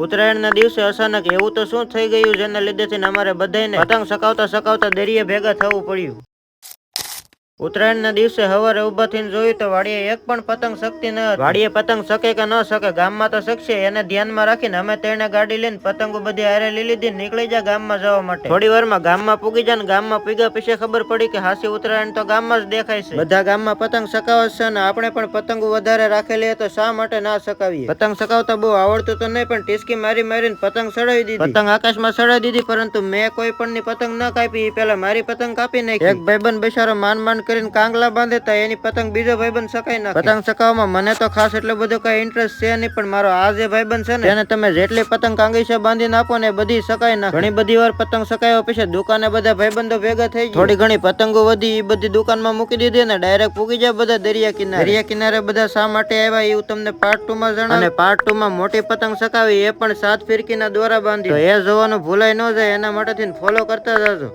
ઉત્તરાયણના દિવસે અચાનક એવું તો શું થઈ ગયું જેના લીધેથી અમારે બધાને પતંગ ચકાવતા દરિયે ભેગા થવું પડ્યું। ઉત્તરાયણના દિવસે સવારે ઉભા થઈને જોયું તો વાડીએ એક પણ પતંગ શકતી ન હતી। વાડીએ પતંગ શકે કે ન શકે, ગામમાં તો શકશે એને ધ્યાનમાં રાખીને અમે તેણે ગાડી લઈને પતંગો બધી હારે લઈ લીધી, નીકળી જા ગામમાં જવા માટે। થોડી વારમાં ગામમાં પૂગી જાય ને ગામમાં પૂગ્યા પછી ખબર પડી કે હાસી ઉત્તરાયણ તો ગામમાં જ દેખાય છે। બધા ગામમાં પતંગ ચકાવે છે ને આપણે પણ પતંગો વધારે રાખેલી તો શા માટે ના ચકાવીએ। પતંગ ચકાવતા બહુ આવડતું તો નહીં, પણ ટીસ્કી મારી મારીને પતંગ ચડાવી દીધી। પતંગ આકાશમાં ચડાવી દીધી, પરંતુ મેં કોઈ પણ ની પતંગ ન કાપી, પેલા મારી પતંગ કાપી નાખી। એક ભાઈબંધ બેચારો માંડ કરીને કાંગલા બાંધે તો એની પતંગ બીજો ભાઈબંધ ચકાઈ નાખે। પતંગ ચકાવવામાં મને તો ખાસ એટલો બધો કઈ ઇન્ટરેસ્ટ છે નહીં, પણ મારો આ જે ભાઈબંધ છે ને તેને તમે જેટલી પતંગ કાંગીસે બાંધીને આપો ને બધી ચકાઈ નાખે। ઘણી બધી વાર પતંગ ચકાવ્યા પછી દુકાને બધા ભાઈબંધો ભેગા થઈ ગયા, થોડી ઘણી પતંગો વધી એ બધી દુકાનમાં મૂકી દીધી ને ડાયરેક્ટ પૂગી જાય બધા દરિયા કિનારે। દરિયા કિનારે બધા શા માટે આવ્યા એવું તમને પાર્ટ 2 માં જણાવ, અને પાર્ટ 2 માં મોટી પતંગ ચકાવી એ પણ 7 ફિરકીના દોરા બાંધી, તો એ જોવાનું ભૂલાય ન જાય એના માટે ફોલો કરતા જાજો।